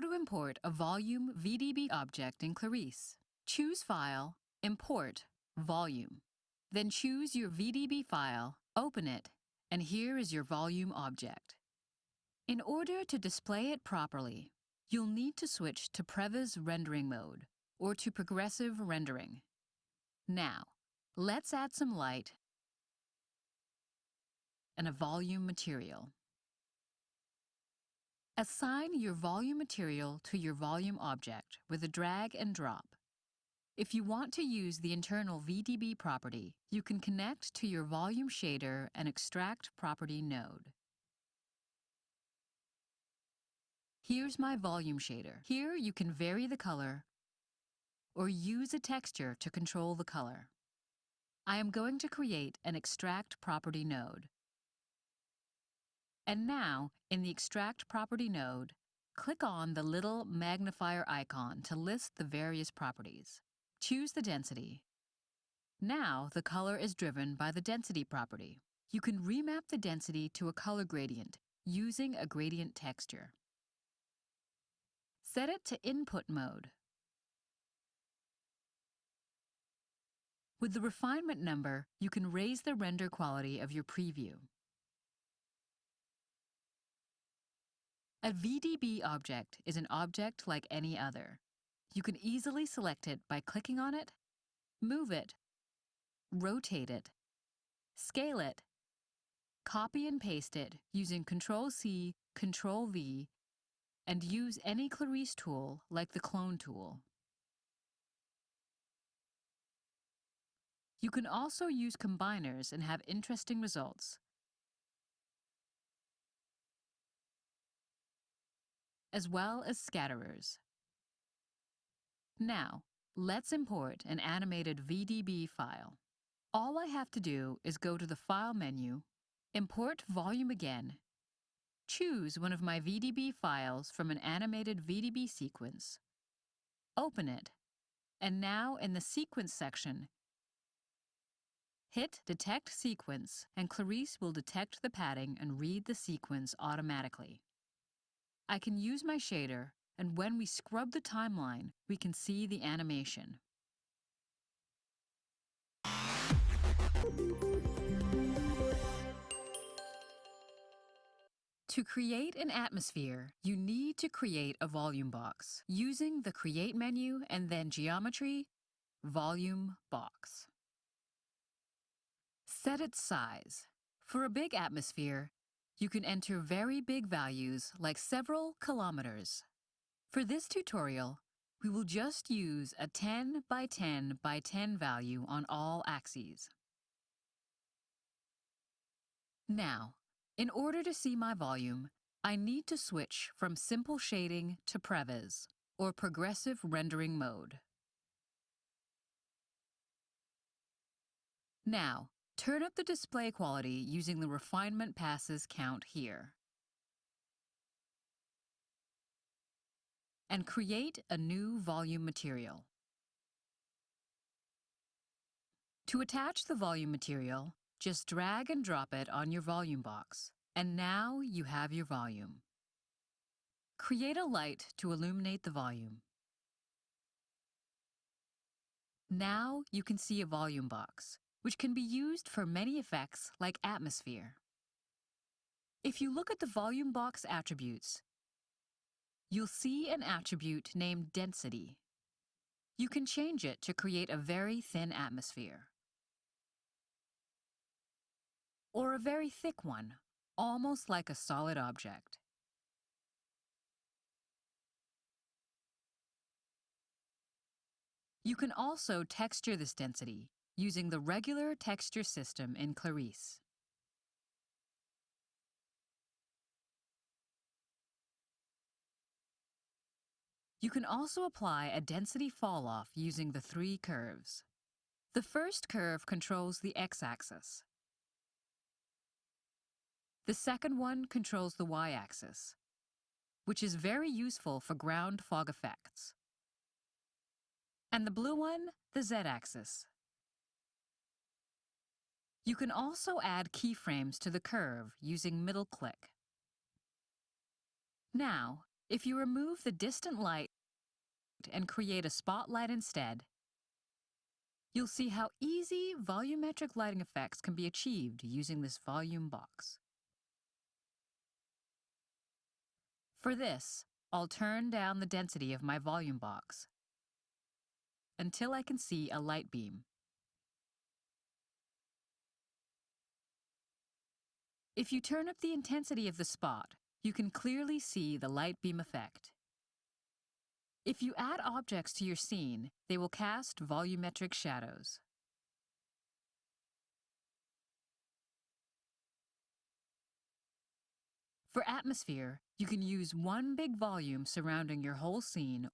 to import a volume VDB object in Clarisse. Choose File, Import, Volume. Then choose your VDB file, open it, and here is your volume object. In order to display it properly, you'll need to switch to Previs rendering mode or to progressive rendering. Now, let's add some light and a volume material. Assign your volume material to your volume object with a drag and drop. If you want to use the internal VDB property, you can connect to your volume shader and extract property node. Here's my volume shader. Here you can vary the color or use a texture to control the color. I am going to create an extract property node. And now, in the Extract Property node, click on the little magnifier icon to list the various properties. Choose the density. Now, the color is driven by the density property. You can remap the density to a color gradient using a gradient texture. Set it to Input mode. With the refinement number, you can raise the render quality of your preview. A VDB object is an object like any other. You can easily select it by clicking on it, move it, rotate it, scale it, copy and paste it using Ctrl-C, Ctrl-V, and use any Clarisse tool like the Clone tool. You can also use combiners and have interesting results, as well as scatterers. Now, let's import an animated VDB file. All I have to do is go to the File menu, Import Volume again, choose one of my VDB files from an animated VDB sequence, open it, and now in the Sequence section, hit Detect Sequence, and Clarisse will detect the padding and read the sequence automatically. I can use my shader, and when we scrub the timeline, we can see the animation. To create an atmosphere, you need to create a volume box using the Create menu and then Geometry, Volume Box. Set its size. For a big atmosphere, you can enter very big values like several kilometers. For this tutorial, we will just use a 10 by 10 by 10 value on all axes. Now, in order to see my volume, I need to switch from simple shading to Previs, or progressive rendering mode. Now, turn up the display quality using the refinement passes count here. And create a new volume material. To attach the volume material, just drag and drop it on your volume box, and now you have your volume. Create a light to illuminate the volume. Now you can see a volume box, which can be used for many effects like atmosphere. If you look at the volume box attributes, you'll see an attribute named Density. You can change it to create a very thin atmosphere, or a very thick one, almost like a solid object. You can also texture this density using the regular texture system in Clarisse. You can also apply a density falloff using the 3 curves. The first curve controls the x-axis. The second one controls the y-axis, which is very useful for ground fog effects. And the blue one, the z-axis. You can also add keyframes to the curve using middle click. Now, If you remove the distant light and create a spotlight instead, you'll see how easy volumetric lighting effects can be achieved using this volume box. For this, I'll turn down the density of my volume box until I can see a light beam. If you turn up the intensity of the spot, you can clearly see the light beam effect. If you add objects to your scene, they will cast volumetric shadows. For atmosphere, you can use one big volume surrounding your whole scene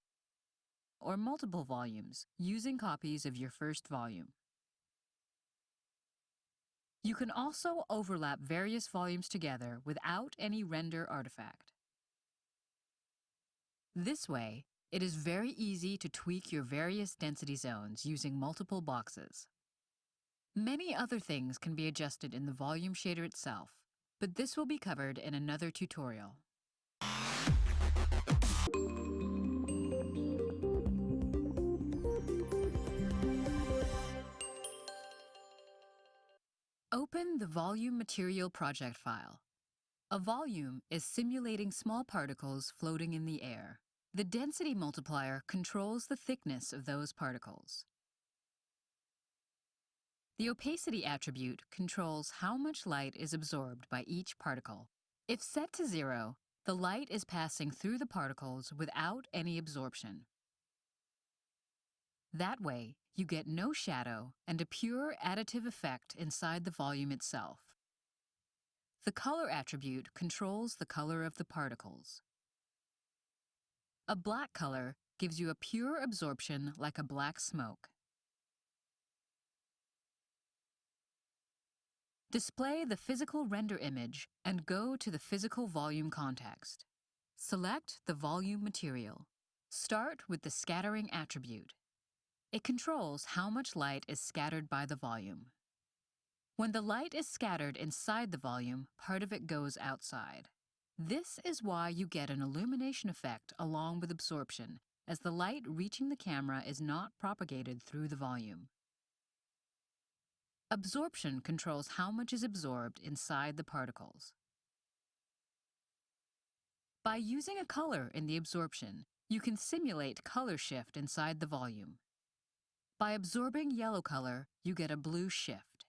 or multiple volumes using copies of your first volume. You can also overlap various volumes together without any render artifact. This way, it is very easy to tweak your various density zones using multiple boxes. Many other things can be adjusted in the volume shader itself, but this will be covered in another tutorial. Open the Volume Material project file. A volume is simulating small particles floating in the air. The density multiplier controls the thickness of those particles. The opacity attribute controls how much light is absorbed by each particle. If set to 0, the light is passing through the particles without any absorption. That way, you get no shadow and a pure additive effect inside the volume itself. The color attribute controls the color of the particles. A black color gives you a pure absorption like a black smoke. Display the physical render image and go to the physical volume context. Select the volume material. Start with the scattering attribute. It controls how much light is scattered by the volume. When the light is scattered inside the volume, part of it goes outside. This is why you get an illumination effect along with absorption, as the light reaching the camera is not propagated through the volume. Absorption controls how much is absorbed inside the particles. By using a color in the absorption, you can simulate color shift inside the volume. By absorbing yellow color, you get a blue shift.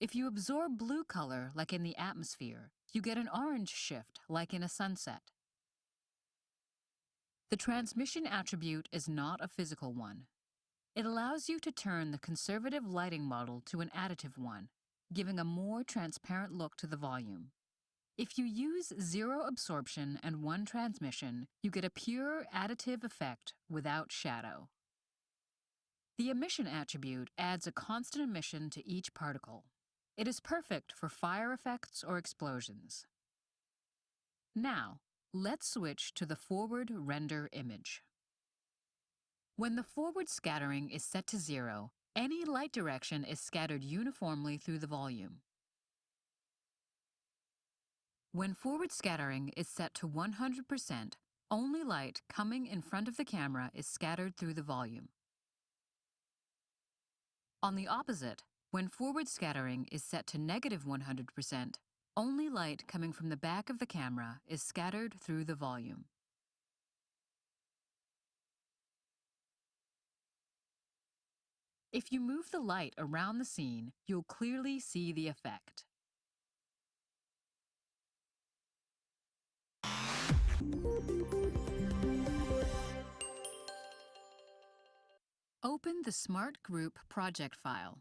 If you absorb blue color, like in the atmosphere, you get an orange shift, like in a sunset. The transmission attribute is not a physical one. It allows you to turn the conservative lighting model to an additive one, giving a more transparent look to the volume. If you use 0 absorption and 1 transmission, you get a pure additive effect without shadow. The emission attribute adds a constant emission to each particle. It is perfect for fire effects or explosions. Now, let's switch to the forward render image. When the forward scattering is set to 0, any light direction is scattered uniformly through the volume. When forward scattering is set to 100%, only light coming in front of the camera is scattered through the volume. On the opposite, when forward scattering is set to negative 100%, only light coming from the back of the camera is scattered through the volume. If you move the light around the scene, you'll clearly see the effect. Open the Smart Group project file.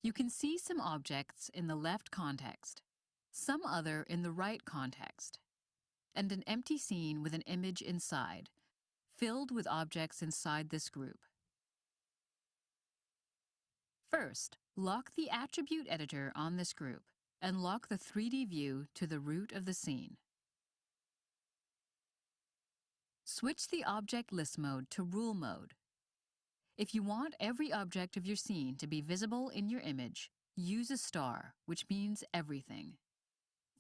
You can see some objects in the left context, some other in the right context, and an empty scene with an image inside, filled with objects inside this group. First, lock the attribute editor on this group and lock the 3D view to the root of the scene. Switch the object list mode to rule mode. If you want every object of your scene to be visible in your image, use a star, which means everything.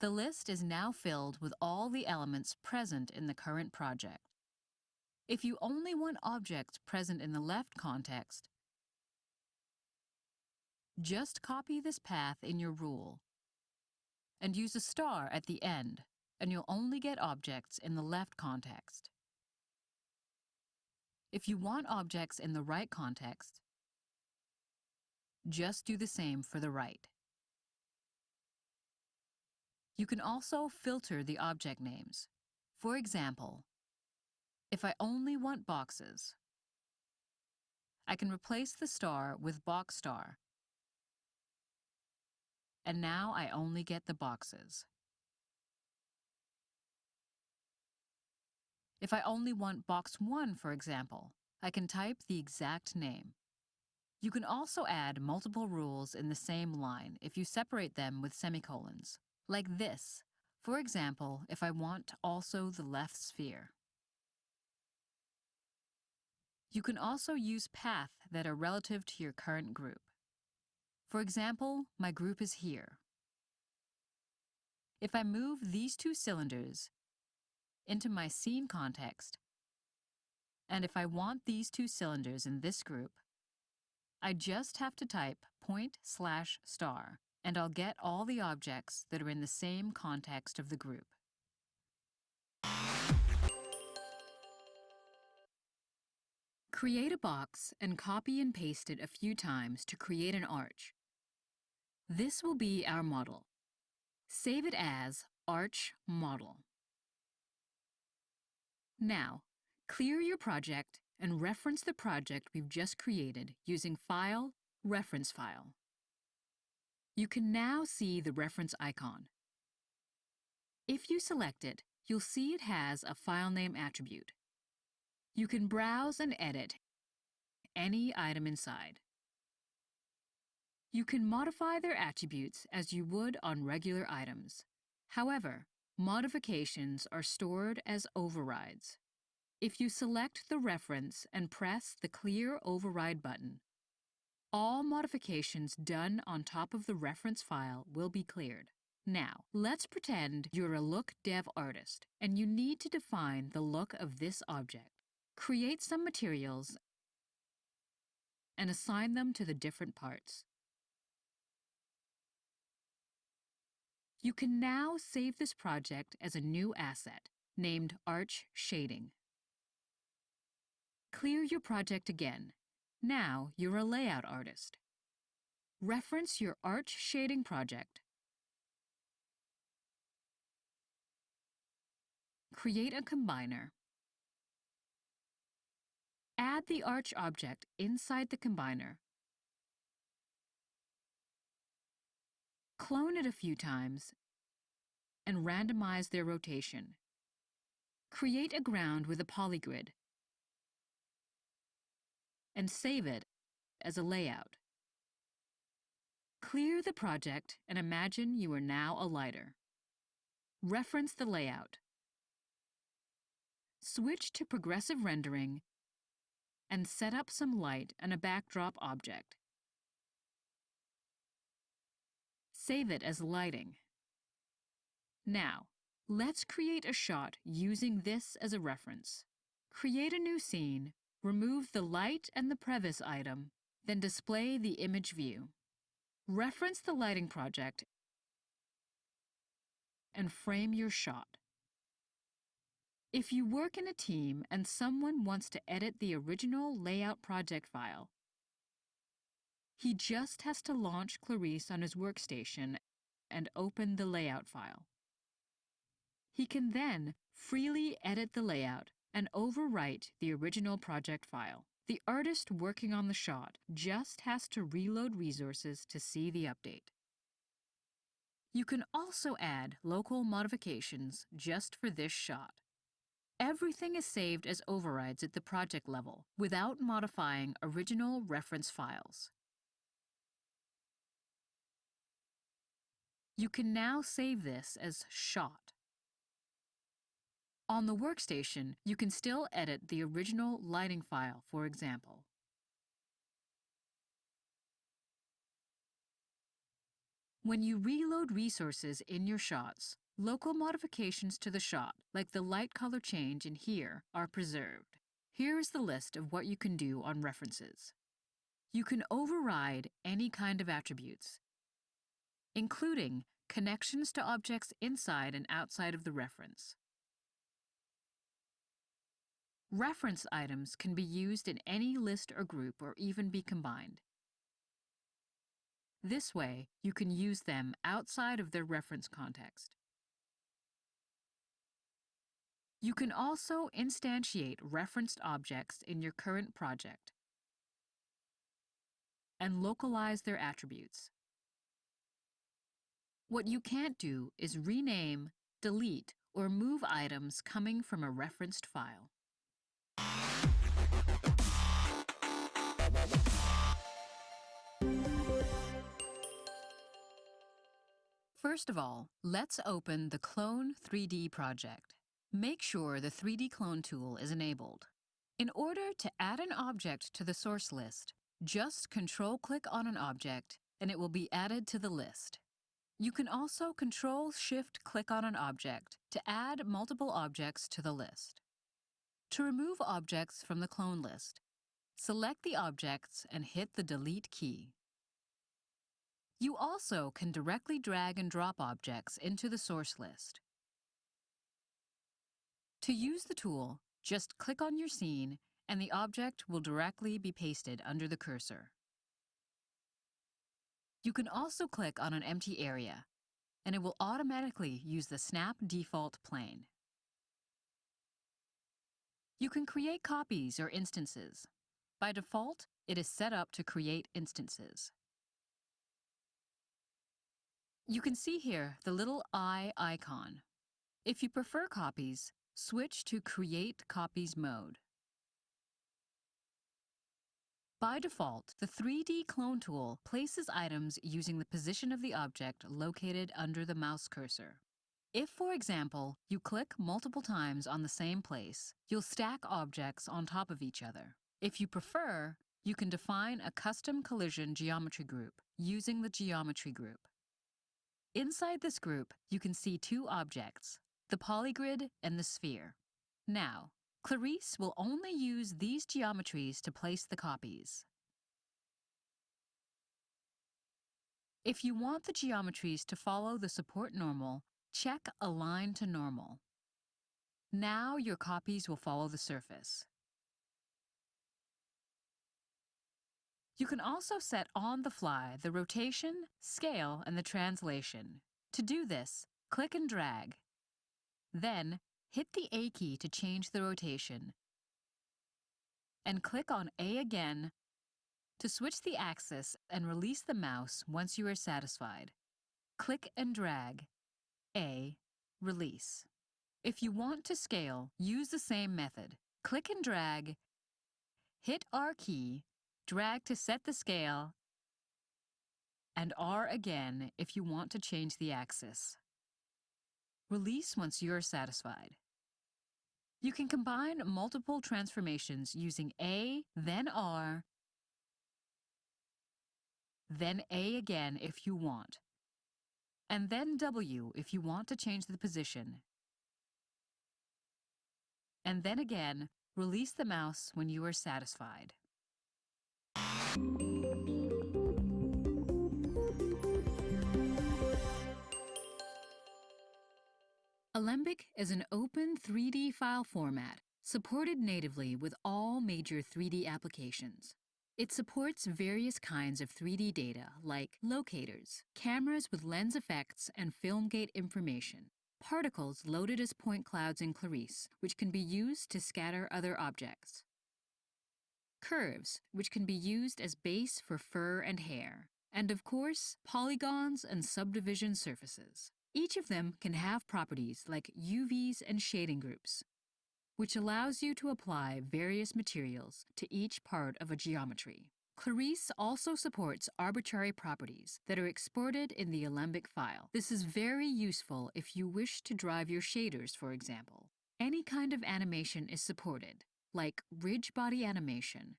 The list is now filled with all the elements present in the current project. If you only want objects present in the left context, just copy this path in your rule and use a star at the end, and you'll only get objects in the left context. If you want objects in the right context, just do the same for the right. You can also filter the object names. For example, if I only want boxes, I can replace the star with box star, and now I only get the boxes. If I only want box 1, for example, I can type the exact name. You can also add multiple rules in the same line if you separate them with semicolons, like this. For example, if I want also the left sphere. You can also use paths that are relative to your current group. For example, my group is here. If I move these two cylinders into my scene context, and if I want these two cylinders in this group, I just have to type point/*, and I'll get all the objects that are in the same context of the group. Create a box and copy and paste it a few times to create an arch. This will be our model. Save it as Arch Model. Now, clear your project and reference the project we've just created using File, Reference File. You can now see the reference icon. If you select it, you'll see it has a file name attribute. You can browse and edit any item inside. You can modify their attributes as you would on regular items. However, modifications are stored as overrides. If you select the reference and press the Clear Override button, all modifications done on top of the reference file will be cleared. Now, let's pretend you're a look dev artist and you need to define the look of this object. Create some materials and assign them to the different parts. You can now save this project as a new asset named Arch Shading. Clear your project again. Now you're a layout artist. Reference your Arch Shading project. Create a combiner. Add the arch object inside the combiner. Clone it a few times and randomize their rotation. Create a ground with a polygrid and save it as a layout. Clear the project and imagine you are now a lighter. Reference the layout. Switch to progressive rendering and set up some light and a backdrop object. Save it as lighting. Now, let's create a shot using this as a reference. Create a new scene, remove the light and the previs item, then display the image view. Reference the lighting project and frame your shot. If you work in a team and someone wants to edit the original layout project file, he just has to launch Clarisse on his workstation and open the layout file. He can then freely edit the layout and overwrite the original project file. The artist working on the shot just has to reload resources to see the update. You can also add local modifications just for this shot. Everything is saved as overrides at the project level without modifying original reference files. You can now save this as shot. On the workstation, you can still edit the original lighting file, for example. When you reload resources in your shots, local modifications to the shot, like the light color change in here, are preserved. Here is the list of what you can do on references. You can override any kind of attributes, including connections to objects inside and outside of the reference. Reference items can be used in any list or group or even be combined. This way, you can use them outside of their reference context. You can also instantiate referenced objects in your current project and localize their attributes. What you can't do is rename, delete, or move items coming from a referenced file. First of all, let's open the Clone 3D project. Make sure the 3D Clone tool is enabled. In order to add an object to the source list, just Control-click on an object and it will be added to the list. You can also Control-Shift-click on an object to add multiple objects to the list. To remove objects from the clone list, select the objects and hit the Delete key. You also can directly drag and drop objects into the source list. To use the tool, just click on your scene and the object will directly be pasted under the cursor. You can also click on an empty area, and it will automatically use the Snap default plane. You can create copies or instances. By default, it is set up to create instances. You can see here the little eye icon. If you prefer copies, switch to Create Copies mode. By default, the 3D Clone tool places items using the position of the object located under the mouse cursor. If, for example, you click multiple times on the same place, you'll stack objects on top of each other. If you prefer, you can define a custom collision geometry group using the geometry group. Inside this group, you can see two objects, the polygrid and the sphere. Now, Clarisse will only use these geometries to place the copies. If you want the geometries to follow the support normal, check Align to Normal. Now your copies will follow the surface. You can also set on the fly the rotation, scale, and the translation. To do this, click and drag. Then, hit the A key to change the rotation, and click on A again to switch the axis and release the mouse once you are satisfied. Click and drag. A, release. If you want to scale, use the same method. Click and drag, hit R key, drag to set the scale, and R again if you want to change the axis. Release once you are satisfied. You can combine multiple transformations using A, then R, then A again if you want, and then W if you want to change the position. And then again, release the mouse when you are satisfied. Alembic is an open 3D file format supported natively with all major 3D applications. It supports various kinds of 3D data like locators, cameras with lens effects and film gate information, particles loaded as point clouds in Clarisse, which can be used to scatter other objects, curves, which can be used as base for fur and hair, and of course, polygons and subdivision surfaces. Each of them can have properties like UVs and shading groups, which allows you to apply various materials to each part of a geometry. Clarisse also supports arbitrary properties that are exported in the Alembic file. This is very useful if you wish to drive your shaders, for example. Any kind of animation is supported, like ridge body animation,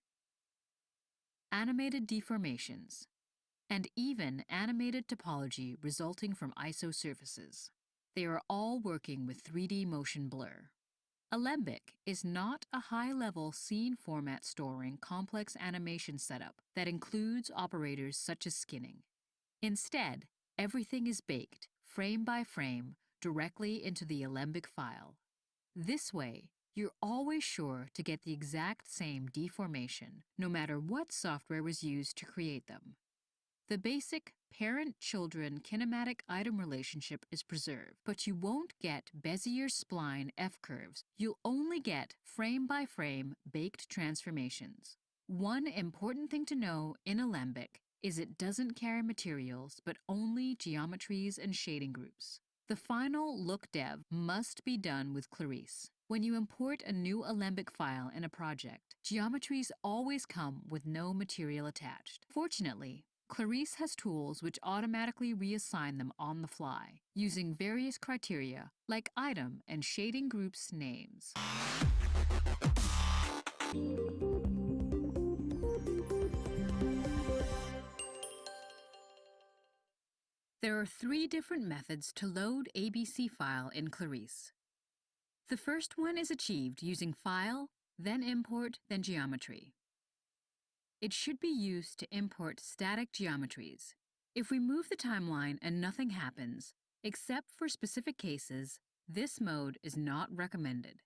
animated deformations, and even animated topology resulting from ISO surfaces. They are all working with 3D motion blur. Alembic is not a high-level scene format storing complex animation setup that includes operators such as skinning. Instead, everything is baked, frame by frame, directly into the Alembic file. This way, you're always sure to get the exact same deformation, no matter what software was used to create them. The basic parent-children kinematic item relationship is preserved, but you won't get Bezier-spline F-curves. You'll only get frame-by-frame baked transformations. One important thing to know in Alembic is it doesn't carry materials, but only geometries and shading groups. The final look dev must be done with Clarisse. When you import a new Alembic file in a project, geometries always come with no material attached. Fortunately, Clarisse has tools which automatically reassign them on the fly, using various criteria like item and shading groups names. There are 3 different methods to load ABC file in Clarisse. The first one is achieved using File, then Import, then Geometry. It should be used to import static geometries. If we move the timeline and nothing happens, except for specific cases, this mode is not recommended.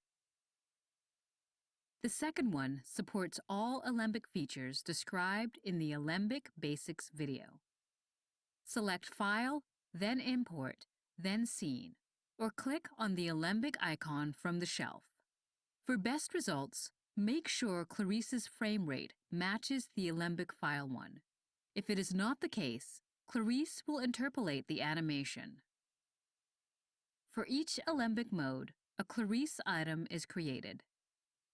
The second one supports all Alembic features described in the Alembic Basics video. Select File, then Import, then Scene, or click on the Alembic icon from the shelf. For best results, make sure Clarisse's frame rate matches the Alembic file one. If it is not the case, Clarisse will interpolate the animation. For each Alembic mode, a Clarisse item is created.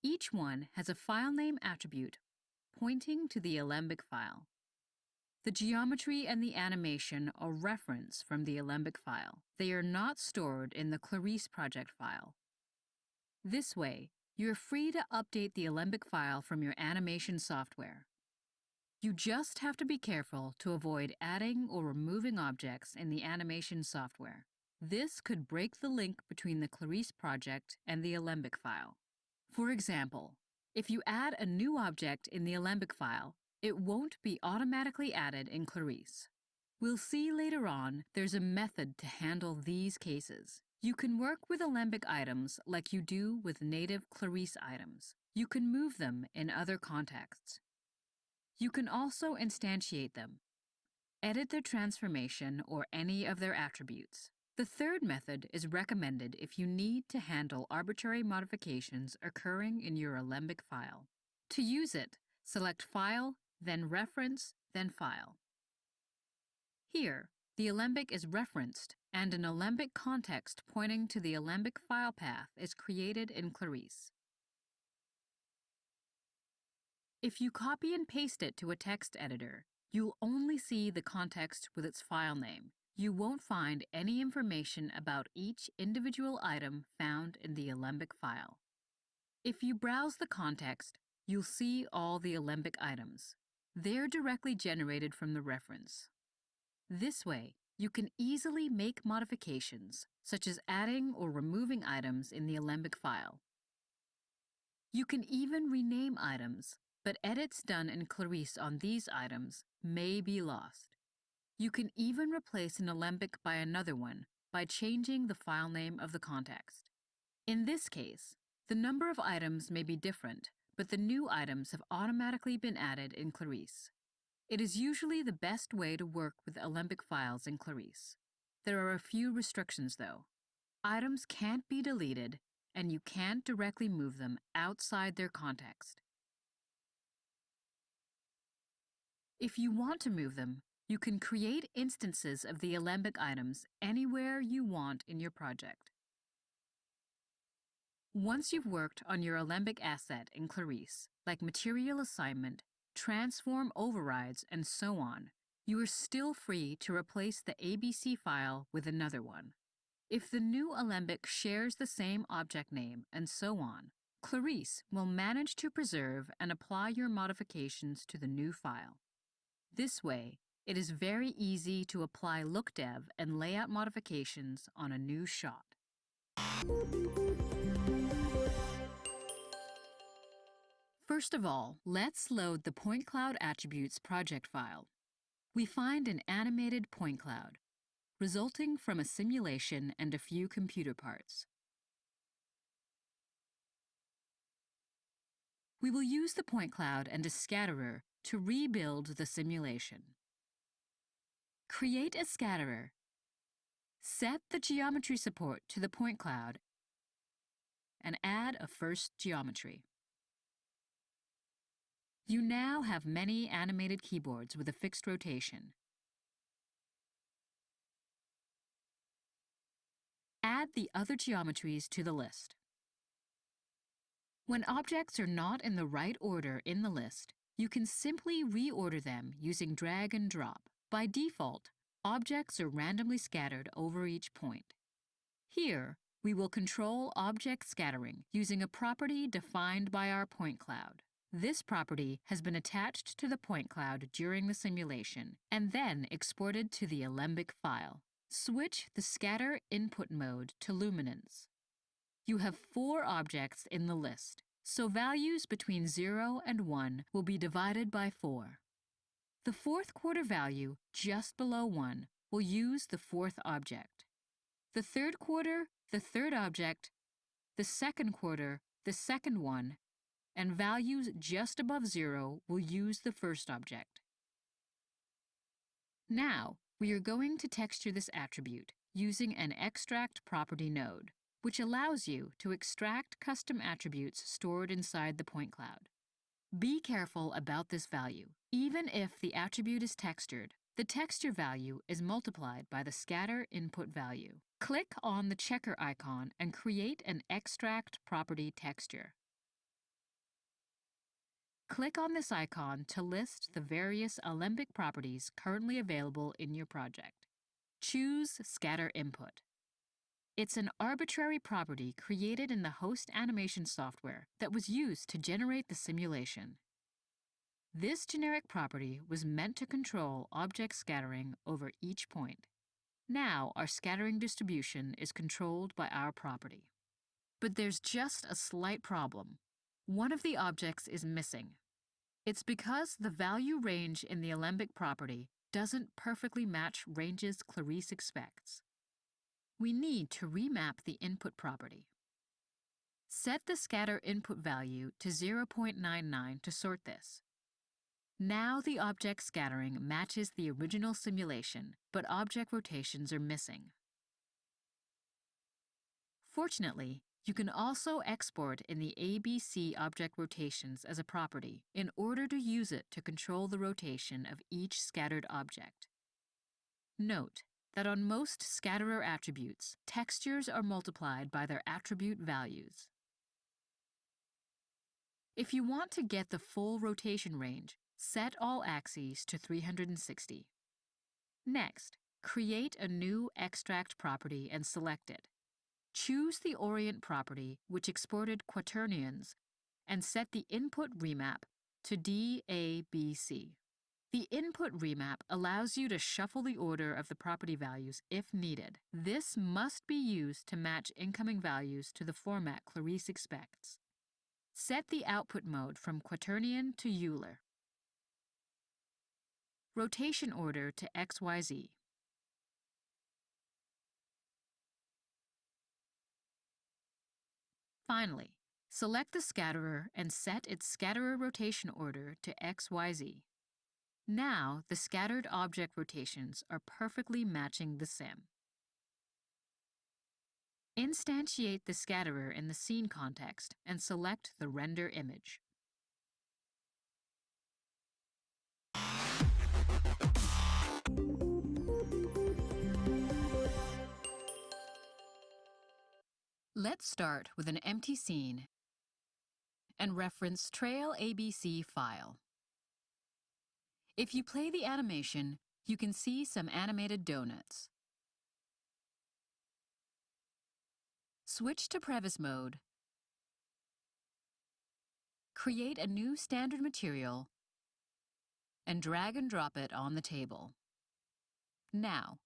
Each one has a file name attribute pointing to the Alembic file. The geometry and the animation are referenced from the Alembic file. They are not stored in the Clarisse project file. This way, you're free to update the Alembic file from your animation software. You just have to be careful to avoid adding or removing objects in the animation software. This could break the link between the Clarisse project and the Alembic file. For example, if you add a new object in the Alembic file, it won't be automatically added in Clarisse. We'll see later on there's a method to handle these cases. You can work with Alembic items like you do with native Clarisse items. You can move them in other contexts. You can also instantiate them, edit their transformation or any of their attributes. The third method is recommended if you need to handle arbitrary modifications occurring in your Alembic file. To use it, select File, then Reference, then File. Here, the Alembic is referenced, and an Alembic context pointing to the Alembic file path is created in Clarisse. If you copy and paste it to a text editor, you'll only see the context with its file name. You won't find any information about each individual item found in the Alembic file. If you browse the context, you'll see all the Alembic items. They're directly generated from the reference. This way, you can easily make modifications, such as adding or removing items in the Alembic file. You can even rename items, but edits done in Clarisse on these items may be lost. You can even replace an Alembic by another one by changing the file name of the context. In this case, the number of items may be different, but the new items have automatically been added in Clarisse. It is usually the best way to work with Alembic files in Clarisse. There are a few restrictions, though. Items can't be deleted, and you can't directly move them outside their context. If you want to move them, you can create instances of the Alembic items anywhere you want in your project. Once you've worked on your Alembic asset in Clarisse, like material assignment, transform overrides, and so on, you are still free to replace the ABC file with another one. If the new Alembic shares the same object name, and so on, Clarisse will manage to preserve and apply your modifications to the new file. This way, it is very easy to apply look dev and layout modifications on a new shot. First of all, let's load the point cloud attributes project file. We find an animated point cloud, resulting from a simulation and a few computer parts. We will use the point cloud and a scatterer to rebuild the simulation. Create a scatterer. Set the geometry support to the point cloud and add a first geometry. You now have many animated keyboards with a fixed rotation. Add the other geometries to the list. When objects are not in the right order in the list, you can simply reorder them using drag and drop. By default, objects are randomly scattered over each point. Here, we will control object scattering using a property defined by our point cloud. This property has been attached to the point cloud during the simulation and then exported to the Alembic file. Switch the scatter input mode to luminance. You have 4 objects in the list, so values between 0 and 1 will be divided by 4. The 4th quarter value, just below 1, will use the 4th object. The 3rd quarter, the 3rd object, the 2nd quarter, the 2nd one, and values just above 0 will use the 1st object. Now, we are going to texture this attribute using an extract property node, which allows you to extract custom attributes stored inside the point cloud. Be careful about this value. Even if the attribute is textured, the texture value is multiplied by the scatter input value. Click on the checker icon and create an extract property texture. Click on this icon to list the various Alembic properties currently available in your project. Choose Scatter Input. It's an arbitrary property created in the host animation software that was used to generate the simulation. This generic property was meant to control object scattering over each point. Now our scattering distribution is controlled by our property. But there's just a slight problem. One of the objects is missing. It's because the value range in the Alembic property doesn't perfectly match ranges Clarisse expects. We need to remap the input property. Set the scatter input value to 0.99 to sort this. Now the object scattering matches the original simulation, but object rotations are missing. Fortunately, you can also export in the ABC object rotations as a property in order to use it to control the rotation of each scattered object. Note that on most scatterer attributes, textures are multiplied by their attribute values. If you want to get the full rotation range, set all axes to 360. Next, create a new extract property and select it. Choose the orient property, which exported quaternions, and set the input remap to DABC. The input remap allows you to shuffle the order of the property values if needed. This must be used to match incoming values to the format Clarisse expects. Set the output mode from quaternion to Euler. Rotation order to XYZ. Finally, select the scatterer and set its scatterer rotation order to XYZ. Now, the scattered object rotations are perfectly matching the sim. Instantiate the scatterer in the scene context and select the render image. Let's start with an empty scene and reference Trail ABC file. If you play the animation, you can see some animated donuts. Switch to Previs mode. Create a new standard material and drag and drop it on the table. Now,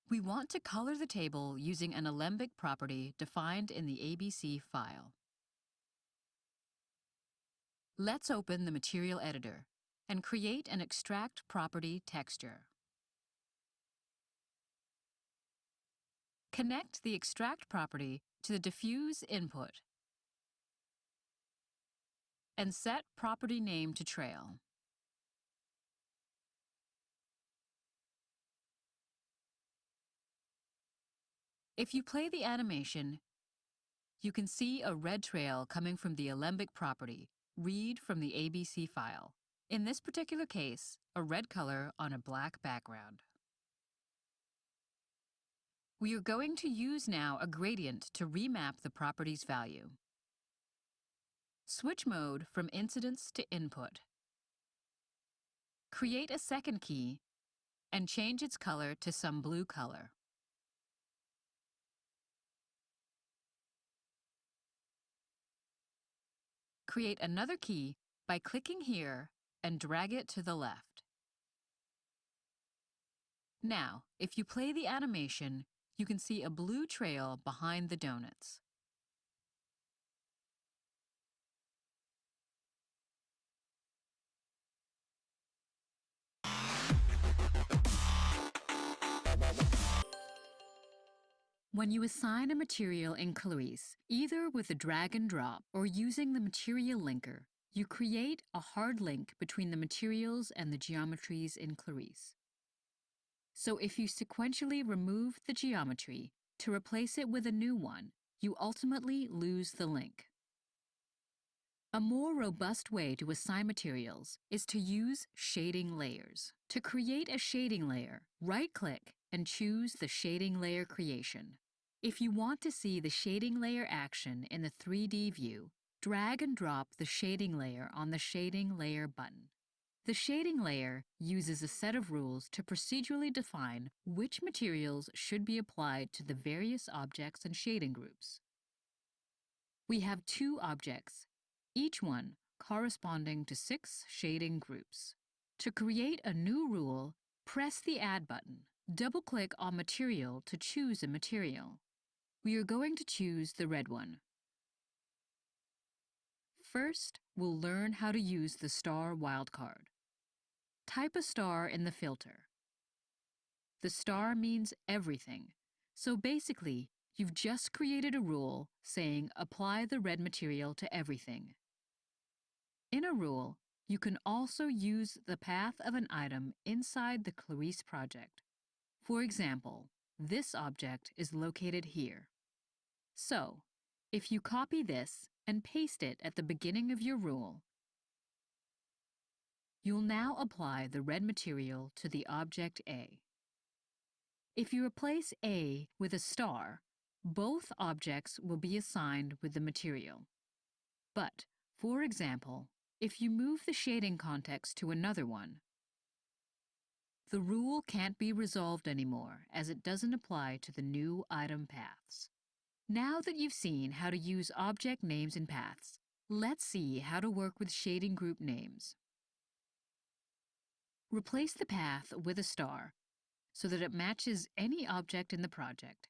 we want to color the table using an Alembic property defined in the ABC file. Let's open the Material Editor and create an Extract Property texture. Connect the Extract property to the Diffuse input and set property name to Trail. If you play the animation, you can see a red trail coming from the Alembic property, read from the ABC file. In this particular case, a red color on a black background. We are going to use now a gradient to remap the property's value. Switch mode from incidence to input. Create a second key and change its color to some blue color. Create another key by clicking here and drag it to the left. Now, if you play the animation, you can see a blue trail behind the donuts. When you assign a material in Clarisse, either with a drag and drop or using the material linker, you create a hard link between the materials and the geometries in Clarisse. So if you sequentially remove the geometry to replace it with a new one, you ultimately lose the link. A more robust way to assign materials is to use shading layers. To create a shading layer, right-click and choose the Shading Layer Creation. If you want to see the shading layer action in the 3D view, drag and drop the shading layer on the Shading Layer button. The shading layer uses a set of rules to procedurally define which materials should be applied to the various objects and shading groups. We have 2 objects, each one corresponding to 6 shading groups. To create a new rule, press the Add button. Double-click on Material to choose a material. We are going to choose the red one. First, we'll learn how to use the star wildcard. Type a star in the filter. The star means everything, so basically, you've just created a rule saying apply the red material to everything. In a rule, you can also use the path of an item inside the Clarisse project. For example, this object is located here. So, if you copy this and paste it at the beginning of your rule, you'll now apply the red material to the object A. If you replace A with a star, both objects will be assigned with the material. But, for example, if you move the shading context to another one, the rule can't be resolved anymore as it doesn't apply to the new item paths. Now that you've seen how to use object names and paths, let's see how to work with shading group names. Replace the path with a star so that it matches any object in the project.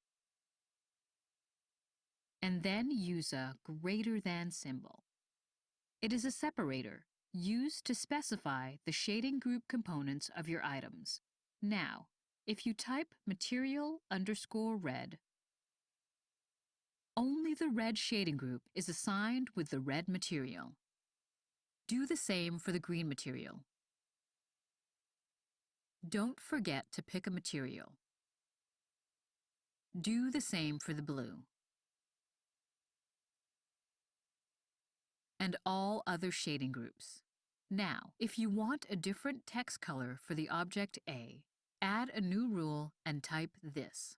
And then use a greater than symbol. It is a separator used to specify the shading group components of your items. Now, if you type material_red, only the red shading group is assigned with the red material. Do the same for the green material. Don't forget to pick a material. Do the same for the blue. And all other shading groups. Now, if you want a different text color for the object A, add a new rule and type this.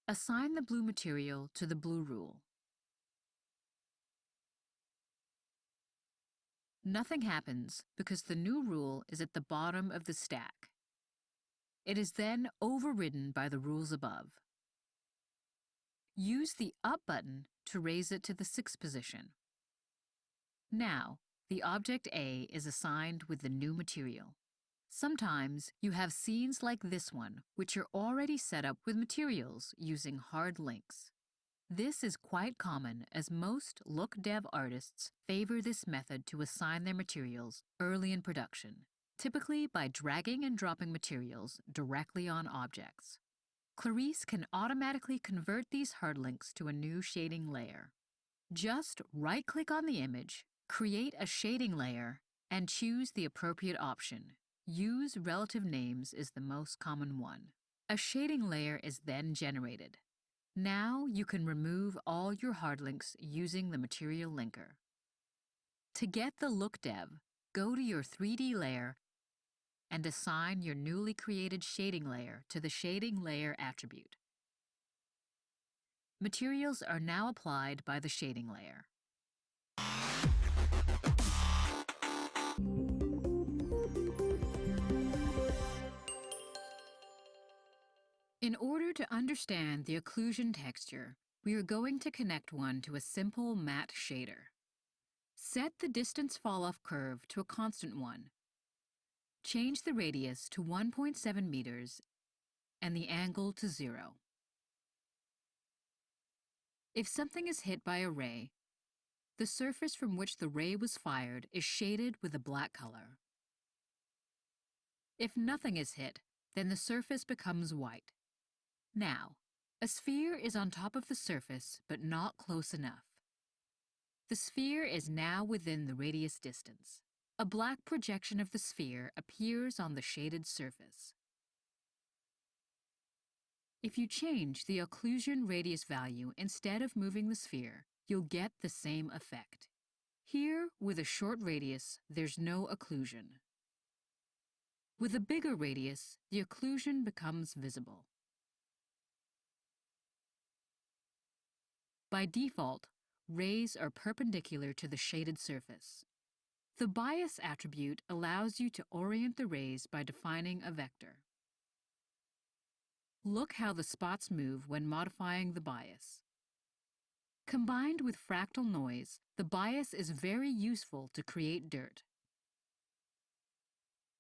Assign the blue material to the blue rule. Nothing happens because the new rule is at the bottom of the stack. It is then overridden by the rules above. Use the Up button to raise it to the 6th position. Now, the object A is assigned with the new material. Sometimes you have scenes like this one, which are already set up with materials using hard links. This is quite common as most look dev artists favor this method to assign their materials early in production, typically by dragging and dropping materials directly on objects. Clarisse can automatically convert these hard links to a new shading layer. Just right-click on the image, create a shading layer, and choose the appropriate option. Use relative names is the most common one. A shading layer is then generated. Now you can remove all your hard links using the material linker. To get the look dev, go to your 3D layer and assign your newly created shading layer to the shading layer attribute. Materials are now applied by the shading layer. In order to understand the occlusion texture, we are going to connect one to a simple matte shader. Set the distance falloff curve to a constant one. Change the radius to 1.7 meters and the angle to 0. If something is hit by a ray, the surface from which the ray was fired is shaded with a black color. If nothing is hit, then the surface becomes white. Now, a sphere is on top of the surface, but not close enough. The sphere is now within the radius distance. A black projection of the sphere appears on the shaded surface. If you change the occlusion radius value instead of moving the sphere, you'll get the same effect. Here, with a short radius, there's no occlusion. With a bigger radius, the occlusion becomes visible. By default, rays are perpendicular to the shaded surface. The bias attribute allows you to orient the rays by defining a vector. Look how the spots move when modifying the bias. Combined with fractal noise, the bias is very useful to create dirt.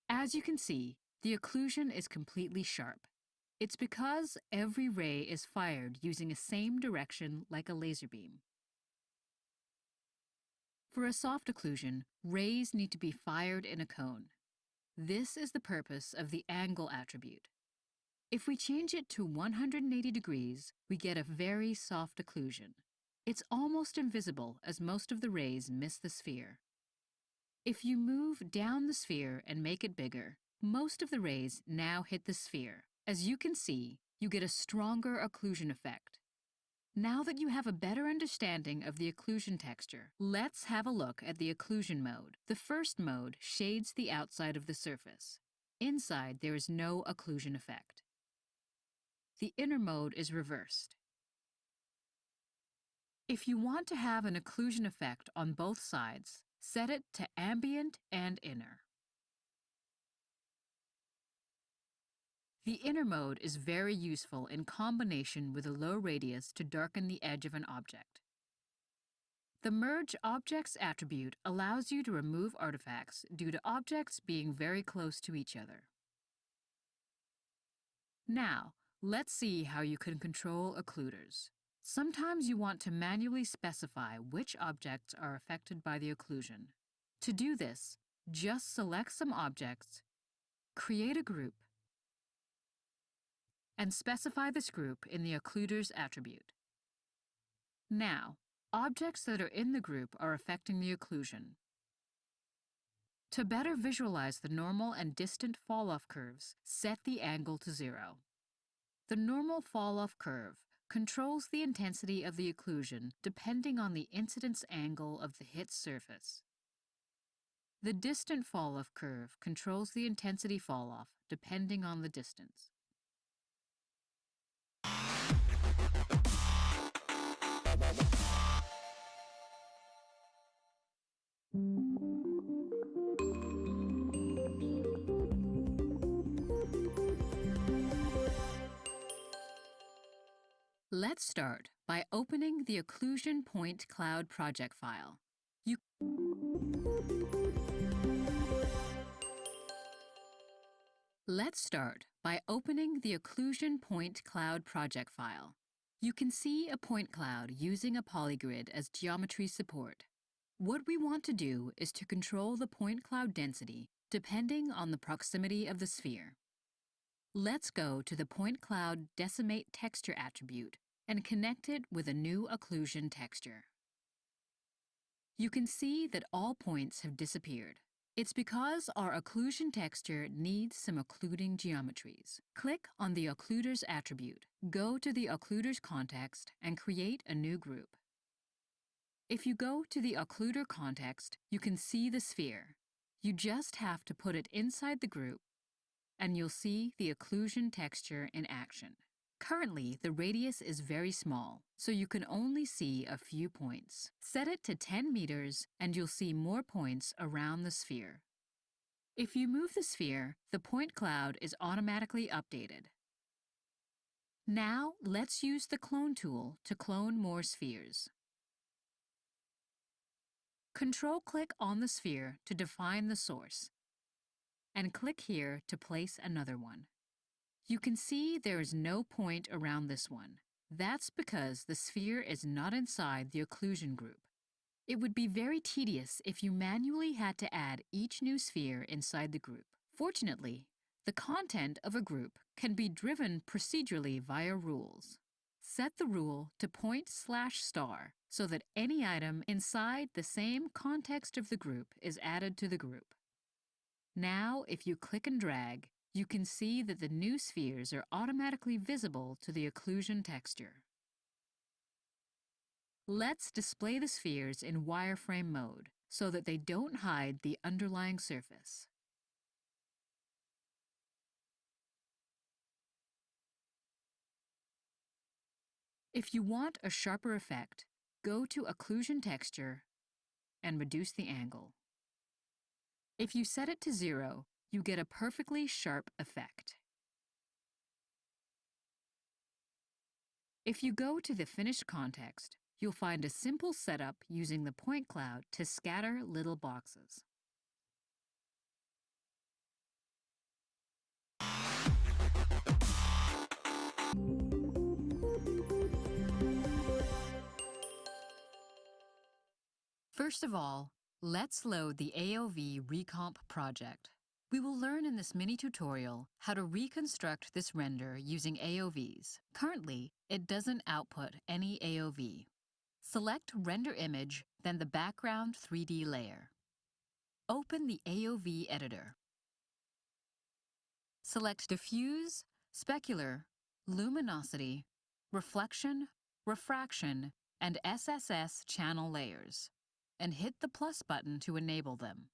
As you can see, the occlusion is completely sharp. It's because every ray is fired using a same direction like a laser beam. For a soft occlusion, rays need to be fired in a cone. This is the purpose of the angle attribute. If we change it to 180 degrees, we get a very soft occlusion. It's almost invisible as most of the rays miss the sphere. If you move down the sphere and make it bigger, most of the rays now hit the sphere. As you can see, you get a stronger occlusion effect. Now that you have a better understanding of the occlusion texture, let's have a look at the occlusion mode. The first mode shades the outside of the surface. Inside, there is no occlusion effect. The inner mode is reversed. If you want to have an occlusion effect on both sides, set it to ambient and inner. The inner mode is very useful in combination with a low radius to darken the edge of an object. The Merge Objects attribute allows you to remove artifacts due to objects being very close to each other. Now, let's see how you can control occluders. Sometimes you want to manually specify which objects are affected by the occlusion. To do this, just select some objects, create a group, and specify this group in the occluders attribute. Now, objects that are in the group are affecting the occlusion. To better visualize the normal and distant fall-off curves, set the angle to 0. The normal fall-off curve controls the intensity of the occlusion depending on the incidence angle of the hit surface. The distant fall-off curve controls the intensity fall-off depending on the distance. Let's start by opening the Occlusion Point Cloud project file. You Let's start by opening the Occlusion Point Cloud project file. You can see a point cloud using a polygrid as geometry support. What we want to do is to control the point cloud density depending on the proximity of the sphere. Let's go to the point cloud decimate texture attribute and connect it with a new occlusion texture. You can see that all points have disappeared. It's because our occlusion texture needs some occluding geometries. Click on the occluders attribute, go to the occluders context, and create a new group. If you go to the occluder context, you can see the sphere. You just have to put it inside the group, and you'll see the occlusion texture in action. Currently, the radius is very small, so you can only see a few points. Set it to 10 meters, and you'll see more points around the sphere. If you move the sphere, the point cloud is automatically updated. Now, let's use the clone tool to clone more spheres. Control-click on the sphere to define the source, and click here to place another one. You can see there is no point around this one. That's because the sphere is not inside the occlusion group. It would be very tedious if you manually had to add each new sphere inside the group. Fortunately, the content of a group can be driven procedurally via rules. Set the rule to point/star so that any item inside the same context of the group is added to the group. Now, if you click and drag, you can see that the new spheres are automatically visible to the occlusion texture. Let's display the spheres in wireframe mode so that they don't hide the underlying surface. If you want a sharper effect, go to Occlusion Texture and reduce the angle. If you set it to 0, you get a perfectly sharp effect. If you go to the finished context, you'll find a simple setup using the point cloud to scatter little boxes. First of all, let's load the AOV Recomp project. We will learn in this mini tutorial how to reconstruct this render using AOVs. Currently, it doesn't output any AOV. Select Render Image, then the background 3D layer. Open the AOV editor. Select Diffuse, Specular, Luminosity, Reflection, Refraction, and SSS channel layers, and hit the plus button to enable them.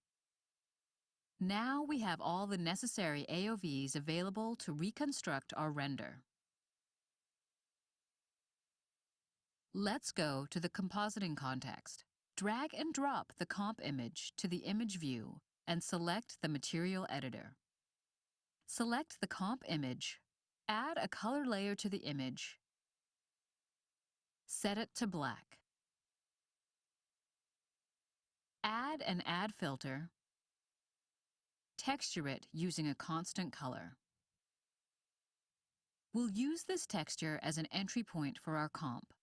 Now we have all the necessary AOVs available to reconstruct our render. Let's go to the compositing context. Drag and drop the comp image to the image view and select the material editor. Select the comp image, add a color layer to the image, set it to black. Add an add filter, texture it using a constant color. We'll use this texture as an entry point for our comp.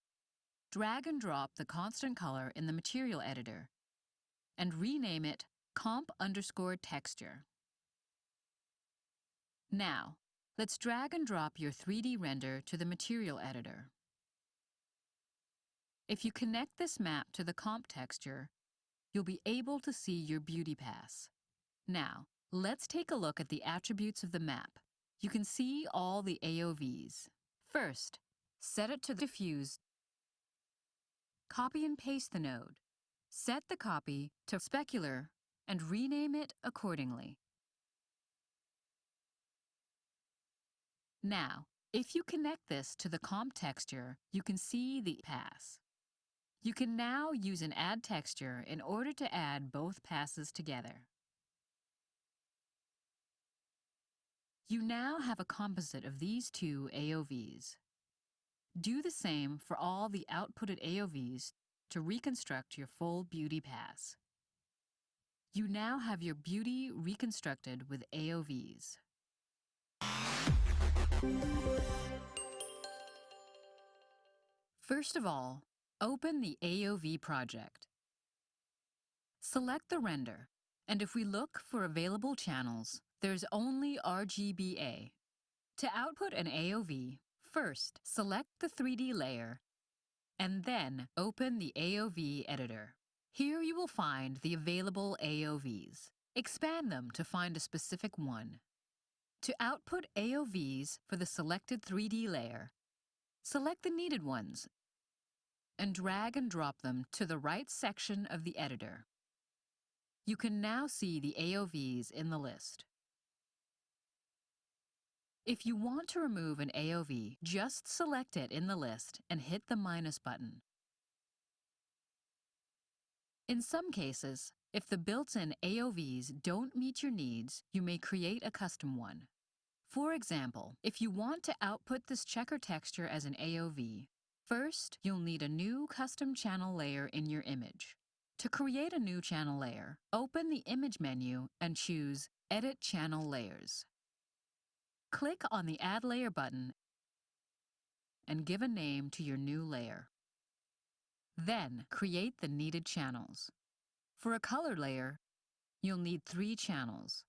Drag and drop the constant color in the material editor and rename it comp_texture. Now, let's drag and drop your 3D render to the material editor. If you connect this map to the comp texture, you'll be able to see your beauty pass. Now, let's take a look at the attributes of the map. You can see all the AOVs. First, set it to diffuse. Copy and paste the node. Set the copy to specular and rename it accordingly. Now, if you connect this to the comp texture, you can see the pass. You can now use an add texture in order to add both passes together. You now have a composite of these two AOVs. Do the same for all the outputted AOVs to reconstruct your full beauty pass. You now have your beauty reconstructed with AOVs. First of all, open the AOV project. Select the render, and if we look for available channels, there's only RGBA. To output an AOV, first select the 3D layer and then open the AOV editor. Here you will find the available AOVs. Expand them to find a specific one. To output AOVs for the selected 3D layer, select the needed ones and drag and drop them to the right section of the editor. You can now see the AOVs in the list. If you want to remove an AOV, just select it in the list and hit the minus button. In some cases, if the built-in AOVs don't meet your needs, you may create a custom one. For example, if you want to output this checker texture as an AOV, first you'll need a new custom channel layer in your image. To create a new channel layer, open the Image menu and choose Edit Channel Layers. Click on the Add Layer button and give a name to your new layer. Then, create the needed channels. For a color layer, you'll need 3 channels: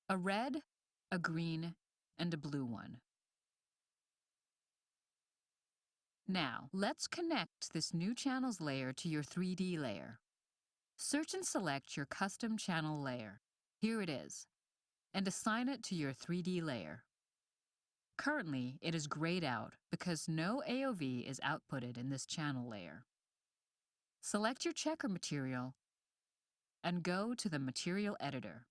a red, a green, and a blue one. Now, let's connect this new channels layer to your 3D layer. Search and select your custom channel layer. Here it is, and assign it to your 3D layer. Currently, it is grayed out because no AOV is outputted in this channel layer. Select your checker material and go to the Material Editor.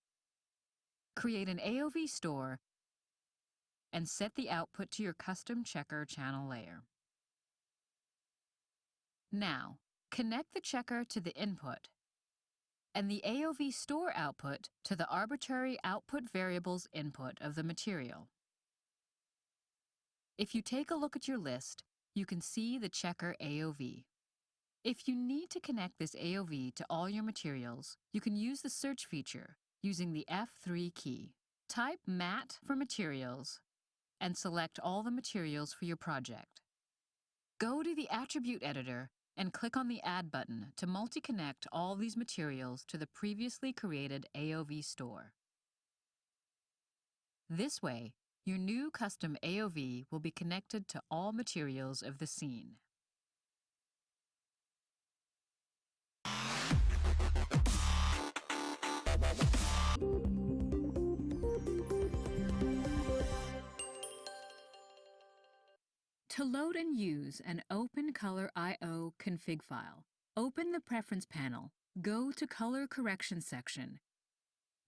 Create an AOV store and set the output to your custom checker channel layer. Now, connect the checker to the input and the AOV store output to the arbitrary output variable's input of the material. If you take a look at your list, you can see the checker AOV. If you need to connect this AOV to all your materials, you can use the search feature using the F3 key. Type matte for materials and select all the materials for your project. Go to the Attribute Editor and click on the Add button to multi-connect all these materials to the previously created AOV store. This way, your new custom AOV will be connected to all materials of the scene. To load and use an OpenColor.io config file, open the Preference panel, go to Color Correction section,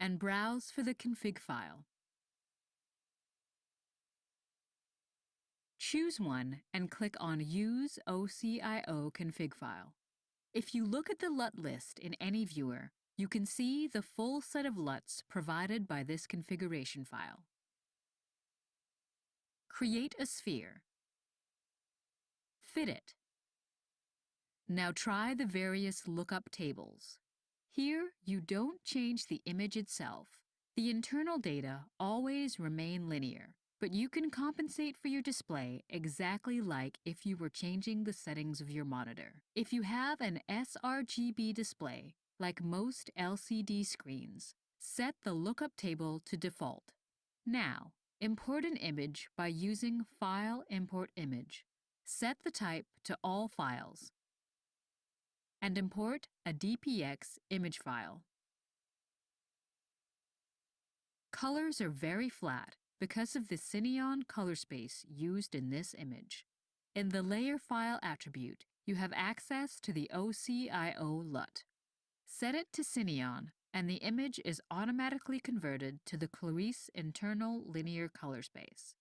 and browse for the config file. Choose one and click on Use OCIO config file. If you look at the LUT list in any viewer, you can see the full set of LUTs provided by this configuration file. Create a sphere. Fit it. Now try the various lookup tables. Here, you don't change the image itself. The internal data always remain linear, but you can compensate for your display exactly like if you were changing the settings of your monitor. If you have an sRGB display, like most LCD screens, set the lookup table to default. Now, import an image by using File Import Image. Set the type to All Files, and import a DPX image file. Colors are very flat because of the Cineon color space used in this image. In the Layer File attribute, you have access to the OCIO LUT. Set it to Cineon, and the image is automatically converted to the Clarisse internal linear color space.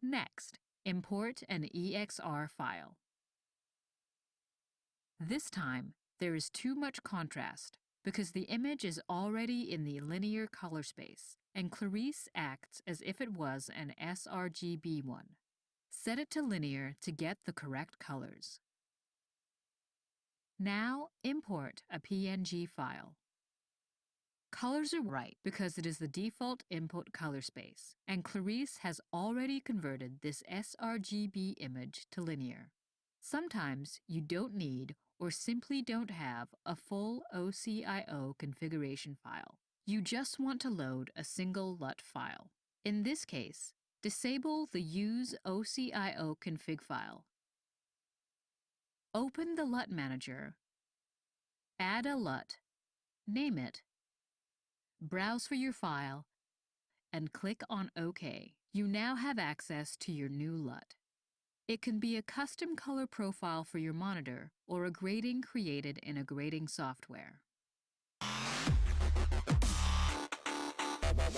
Next, import an EXR file. This time, there is too much contrast because the image is already in the linear color space, and Clarisse acts as if it was an sRGB one. Set it to linear to get the correct colors. Now import a PNG file. Colors are right because it is the default input color space, and Clarisse has already converted this sRGB image to linear. Sometimes you don't need or simply don't have a full OCIO configuration file. You just want to load a single LUT file. In this case, disable the Use OCIO config file. Open the LUT manager, add a LUT, name it, browse for your file, and click on OK. You now have access to your new LUT. It can be a custom color profile for your monitor or a grading created in a grading software.